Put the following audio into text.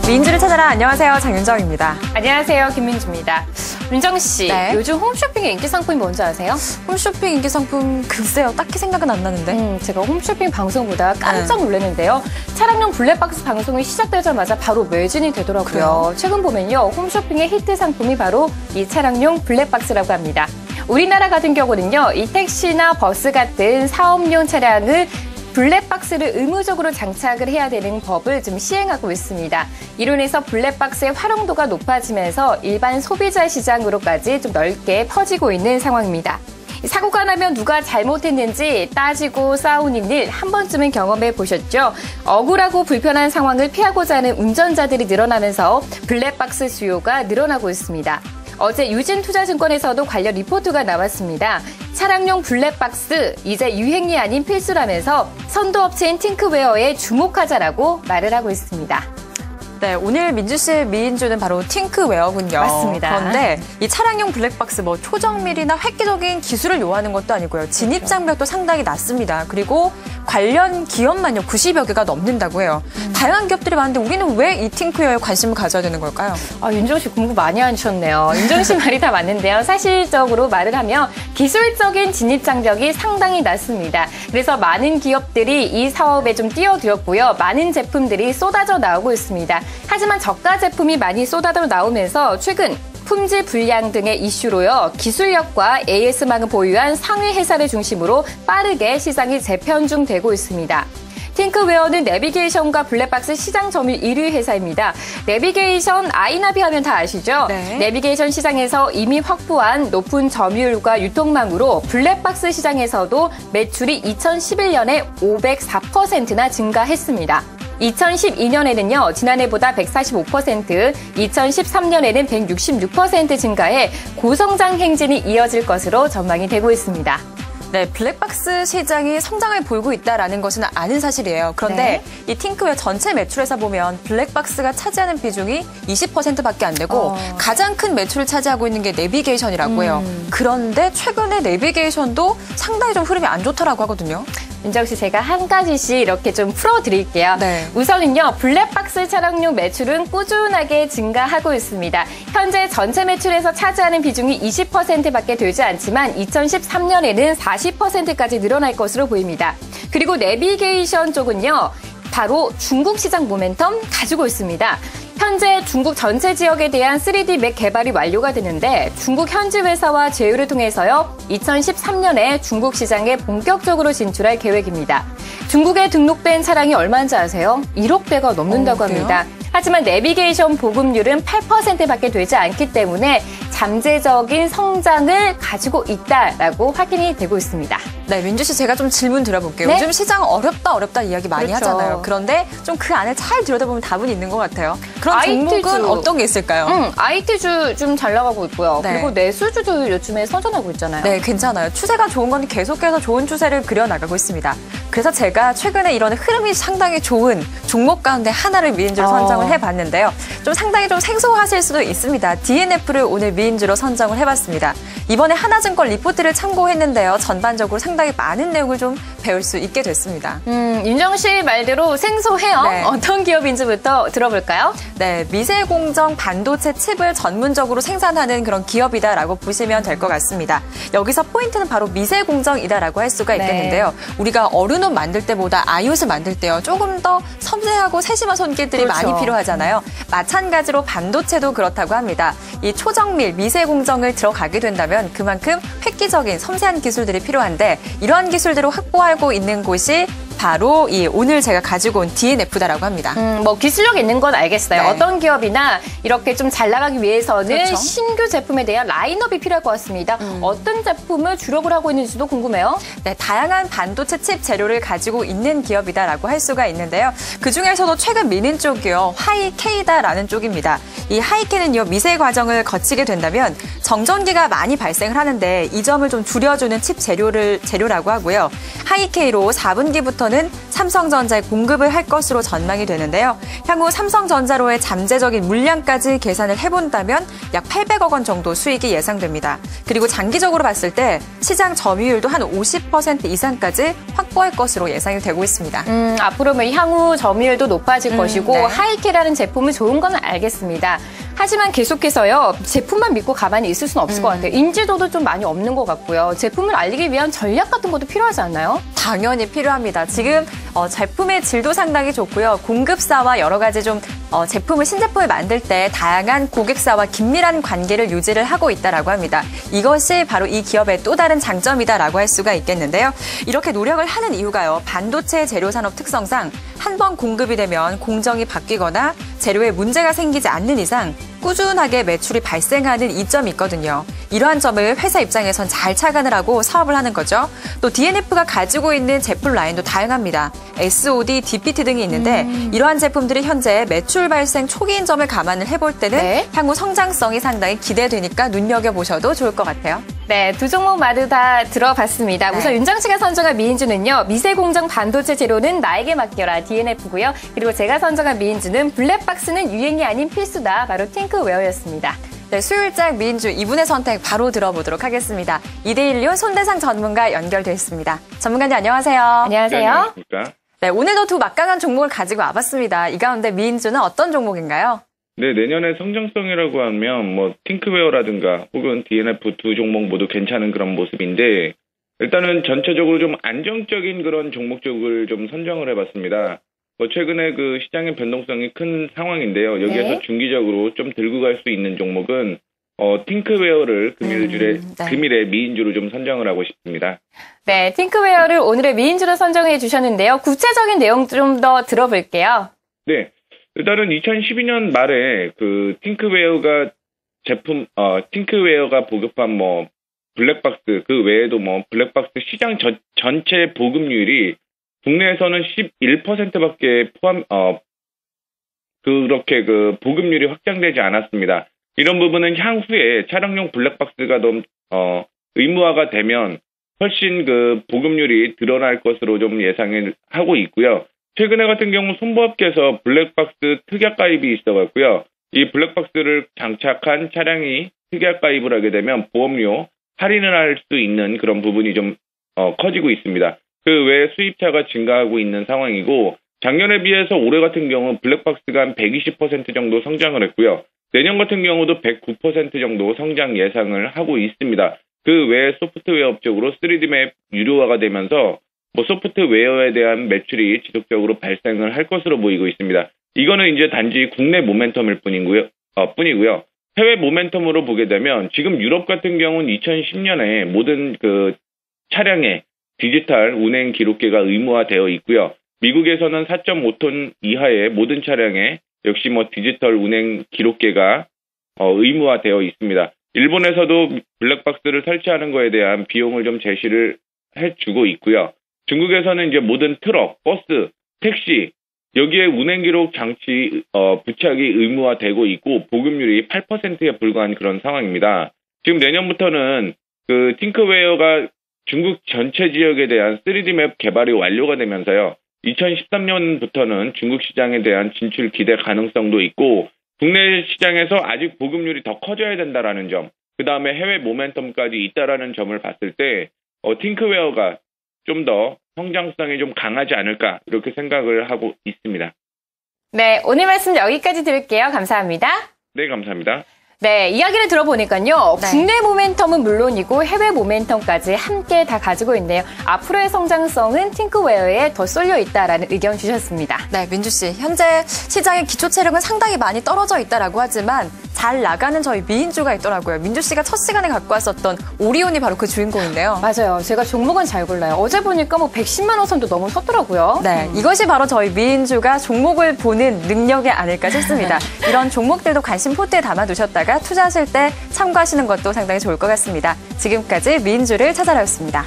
민주를 찾아라. 안녕하세요. 장윤정입니다. 안녕하세요. 김민주입니다. 윤정 씨, 네. 요즘 홈쇼핑의 인기 상품이 뭔지 아세요? 홈쇼핑 인기 상품 글쎄요. 딱히 생각은 안 나는데. 제가 홈쇼핑 방송 보다가 깜짝 놀랐는데요. 차량용 블랙박스 방송이 시작되자마자 바로 매진이 되더라고요. 그래요? 최근 보면요. 홈쇼핑의 히트 상품이 바로 이 차량용 블랙박스라고 합니다. 우리나라 같은 경우는요. 이 택시나 버스 같은 사업용 차량을 블랙박스를 의무적으로 장착을 해야 되는 법을 좀 시행하고 있습니다. 이로 인해서 블랙박스의 활용도가 높아지면서 일반 소비자 시장으로까지 좀 넓게 퍼지고 있는 상황입니다. 사고가 나면 누가 잘못했는지 따지고 싸우는 일 한 번쯤은 경험해 보셨죠? 억울하고 불편한 상황을 피하고자 하는 운전자들이 늘어나면서 블랙박스 수요가 늘어나고 있습니다. 어제 유진투자증권에서도 관련 리포트가 나왔습니다. 차량용 블랙박스 이제 유행이 아닌 필수라면서 선도업체인 팅크웨어에 주목하자라고 말을 하고 있습니다. 네, 오늘 민주 씨의 미인주는 바로 팅크웨어군요. 맞습니다. 그런데 이 차량용 블랙박스 초정밀이나 획기적인 기술을 요하는 것도 아니고요. 진입 장벽도 상당히 낮습니다. 그리고 관련 기업만요 90여 개가 넘는다고 해요. 다양한 기업들이 많은데 우리는 왜 이 팅크웨어에 관심을 가져야 되는 걸까요? 윤정 씨 공부 많이 하셨네요. 윤정 씨 말이 다 맞는데요. 사실적으로 말을 하면 기술적인 진입 장벽이 상당히 낮습니다. 그래서 많은 기업들이 이 사업에 좀 뛰어들었고요. 많은 제품들이 쏟아져 나오고 있습니다. 하지만 저가 제품이 많이 쏟아져 나오면서 최근 품질 불량 등의 이슈로요. 기술력과 AS망을 보유한 상위 회사를 중심으로 빠르게 시장이 재편중되고 있습니다. 팅크웨어는 내비게이션과 블랙박스 시장 점유율 1위 회사입니다. 내비게이션 아이나비 하면 다 아시죠? 네. 내비게이션 시장에서 이미 확보한 높은 점유율과 유통망으로 블랙박스 시장에서도 매출이 2011년에 504%나 증가했습니다. 2012년에는요, 지난해보다 145%, 2013년에는 166% 증가해 고성장 행진이 이어질 것으로 전망이 되고 있습니다. 네, 블랙박스 시장이 성장을 보이고 있다는 것은 아는 사실이에요. 그런데 이 팅크웨어 전체 매출에서 보면 블랙박스가 차지하는 비중이 20%밖에 안 되고 가장 큰 매출을 차지하고 있는 게 내비게이션이라고 해요. 그런데 최근에 내비게이션도 상당히 좀 흐름이 안 좋다라고 하거든요. 윤정 씨, 제가 한 가지씩 이렇게 좀 풀어드릴게요. 네. 우선은요, 블랙박스 차량용 매출은 꾸준하게 증가하고 있습니다. 현재 전체 매출에서 차지하는 비중이 20%밖에 되지 않지만 2013년에는 40%까지 늘어날 것으로 보입니다. 그리고 내비게이션 쪽은요, 바로 중국 시장 모멘텀 가지고 있습니다. 현재 중국 전체 지역에 대한 3D 맵 개발이 완료가 되는데 중국 현지 회사와 제휴를 통해서요. 2013년에 중국 시장에 본격적으로 진출할 계획입니다. 중국에 등록된 차량이 얼마인지 아세요? 1억 대가 넘는다고 합니다. 하지만 내비게이션 보급률은 8%밖에 되지 않기 때문에 잠재적인 성장을 가지고 있다라고 확인이 되고 있습니다. 네, 민주 씨 제가 좀 질문 드려볼게요. 네? 요즘 시장 어렵다 이야기 많이 그렇죠. 하잖아요. 그런데 좀 그 안에 잘 들여다보면 답은 있는 것 같아요. 그런 IT주. 종목은 어떤 게 있을까요? IT주 좀 잘 나가고 있고요. 네. 그리고 내수주도 요즘에 선전하고 있잖아요. 네, 괜찮아요. 추세가 좋은 건 계속해서 좋은 추세를 그려나가고 있습니다. 그래서 제가 최근에 이런 흐름이 상당히 좋은 종목 가운데 하나를 미인주로 선정을 해봤는데요. 좀 상당히 좀 생소하실 수도 있습니다. DNF를 오늘 미인주로 선정을 해봤습니다. 이번에 하나증권 리포트를 참고했는데요. 전반적으로 상당히 많은 내용을 좀 배울 수 있게 됐습니다. 윤정 씨 말대로 생소해요. 네. 어떤 기업인지부터 들어볼까요? 네, 미세공정 반도체 칩을 전문적으로 생산하는 그런 기업이다라고 보시면 될 것 같습니다. 여기서 포인트는 바로 미세공정이다라고 할 수가 있겠는데요. 우리가 어른옷 만들 때보다 아이옷을 만들 때요. 조금 더 섬세하고 세심한 손길들이 그렇죠. 많이 필요하잖아요. 마찬가지로 반도체도 그렇다고 합니다. 이 초정밀, 미세공정을 들어가게 된다면 그만큼 획기적인 섬세한 기술들이 필요한데 이러한 기술들을 확보하고 있는 곳이 바로 이 오늘 제가 가지고 온 DNF다라고 합니다. 기술력 있는 건 알겠어요. 네. 어떤 기업이나 이렇게 좀 잘 나가기 위해서는 그렇죠. 신규 제품에 대한 라인업이 필요할 것 같습니다. 어떤 제품을 주력을 하고 있는지도 궁금해요. 네, 다양한 반도체 칩 재료를 가지고 있는 기업이다라고 할 수가 있는데요. 그중에서도 최근 미는 쪽이요. 하이케이다라는 쪽입니다. 이 하이케는요. 미세 과정을 거치게 된다면 정전기가 많이 발생을 하는데 이 점을 좀 줄여주는 칩 재료라고 하고요. 하이케이로 4분기부터 통해서는 삼성전자에 공급을 할 것으로 전망이 되는데요. 향후 삼성전자로의 잠재적인 물량까지 계산을 해본다면 약 800억 원 정도 수익이 예상됩니다. 그리고 장기적으로 봤을 때 시장 점유율도 한 50% 이상까지 확보할 것으로 예상이 되고 있습니다. 앞으로 향후 점유율도 높아질 것이고 네. 하이케라는 제품이 좋은 건 알겠습니다. 하지만 계속해서요, 제품만 믿고 가만히 있을 수는 없을 것 같아요. 인지도도 좀 많이 없는 것 같고요. 제품을 알리기 위한 전략 같은 것도 필요하지 않나요? 당연히 필요합니다. 지금 제품의 질도 상당히 좋고요. 공급사와 여러 가지 좀 신제품을 만들 때 다양한 고객사와 긴밀한 관계를 유지를 하고 있다라고 합니다. 이것이 바로 이 기업의 또 다른 장점이다라고 할 수가 있겠는데요. 이렇게 노력을 하는 이유가요. 반도체 재료 산업 특성상 한 번 공급이 되면 공정이 바뀌거나 재료에 문제가 생기지 않는 이상 꾸준하게 매출이 발생하는 이점이 있거든요. 이러한 점을 회사 입장에선 잘 착안을 하고 사업을 하는 거죠. 또 DNF가 가지고 있는 제품 라인도 다양합니다. SOD, DPT 등이 있는데 이러한 제품들이 현재 매출 발생 초기인 점을 감안을 해볼 때는 네. 향후 성장성이 상당히 기대되니까 눈여겨보셔도 좋을 것 같아요. 네, 두 종목 모두 다 들어봤습니다. 네. 우선 윤정 씨가 선정한 미인주는요. 미세공정 반도체 재료는 나에게 맡겨라 DNF고요. 그리고 제가 선정한 미인주는 블랙박스는 유행이 아닌 필수다. 바로 팅크웨어였습니다. 네, 수요일장 미인주 2분의 선택 바로 들어보도록 하겠습니다. 이데일리온 손대상 전문가 연결돼 있습니다. 전문가님 안녕하세요. 안녕하세요. 네, 안녕하십니까? 네, 오늘도 두 막강한 종목을 가지고 와봤습니다. 이 가운데 미인주는 어떤 종목인가요? 네, 내년에 성장성이라고 하면 팅크웨어라든가 혹은 DNF 두 종목 모두 괜찮은 그런 모습인데 일단은 전체적으로 좀 안정적인 그런 종목 쪽을 좀 선정을 해봤습니다. 최근에 그 시장의 변동성이 큰 상황인데요. 여기에서 네. 중기적으로 좀 들고 갈 수 있는 종목은 팅크웨어를 금일의 미인주로 좀 선정을 하고 싶습니다. 네, 팅크웨어를 오늘의 미인주로 선정해 주셨는데요. 구체적인 내용 좀 더 들어볼게요. 네. 일단은 2012년 말에 그 팅크웨어가 보급한 블랙박스 그 외에도 블랙박스 시장 전체 보급률이 국내에서는 11%밖에 그렇게 그 보급률이 확장되지 않았습니다. 이런 부분은 향후에 차량용 블랙박스가 의무화가 되면 훨씬 그 보급률이 드러날 것으로 좀 예상을 하고 있고요. 최근에 같은 경우 손보업계에서 블랙박스 특약 가입이 있어갖고요. 이 블랙박스를 장착한 차량이 특약 가입을 하게 되면 보험료 할인을 할 수 있는 그런 부분이 좀 커지고 있습니다. 그 외에 수입차가 증가하고 있는 상황이고 작년에 비해서 올해 같은 경우 블랙박스가 한 120% 정도 성장을 했고요. 내년 같은 경우도 109% 정도 성장 예상을 하고 있습니다. 그 외에 소프트웨어 업적으로 3D맵 유료화가 되면서 소프트웨어에 대한 매출이 지속적으로 발생을 할 것으로 보이고 있습니다. 이거는 이제 단지 국내 모멘텀일 뿐이고요. 해외 모멘텀으로 보게 되면 지금 유럽 같은 경우는 2010년에 모든 그 차량에 디지털 운행 기록계가 의무화되어 있고요. 미국에서는 4.5톤 이하의 모든 차량에 역시 디지털 운행 기록계가 의무화되어 있습니다. 일본에서도 블랙박스를 설치하는 거에 대한 비용을 좀 제시를 해주고 있고요. 중국에서는 이제 모든 트럭, 버스, 택시 여기에 운행 기록 장치 부착이 의무화되고 있고 보급률이 8%에 불과한 그런 상황입니다. 지금 내년부터는 그 팅크웨어가 중국 전체 지역에 대한 3D맵 개발이 완료가 되면서요. 2013년부터는 중국 시장에 대한 진출 기대 가능성도 있고 국내 시장에서 아직 보급률이 더 커져야 된다라는 점, 그 다음에 해외 모멘텀까지 있다라는 점을 봤을 때 팅크웨어가 좀 더 성장성이 좀 강하지 않을까 이렇게 생각을 하고 있습니다. 네, 오늘 말씀 여기까지 드릴게요. 감사합니다. 네, 감사합니다. 네, 이야기를 들어보니까요. 네. 국내 모멘텀은 물론이고 해외 모멘텀까지 함께 다 가지고 있네요. 앞으로의 성장성은 팅크웨어에 더 쏠려 있다라는 의견 주셨습니다. 네, 민주 씨. 현재 시장의 기초 체력은 상당히 많이 떨어져 있다라고 하지만 잘 나가는 저희 미인주가 있더라고요. 민주 씨가 첫 시간에 갖고 왔었던 오리온이 바로 그 주인공인데요. 맞아요. 제가 종목은 잘 골라요. 어제 보니까 110만 원 선도 너무 섰더라고요. 네, 이것이 바로 저희 미인주가 종목을 보는 능력이 아닐까 싶습니다. 이런 종목들도 관심 포트에 담아두셨다가 투자하실 때 참고하시는 것도 상당히 좋을 것 같습니다. 지금까지 미인주를 찾아라였습니다.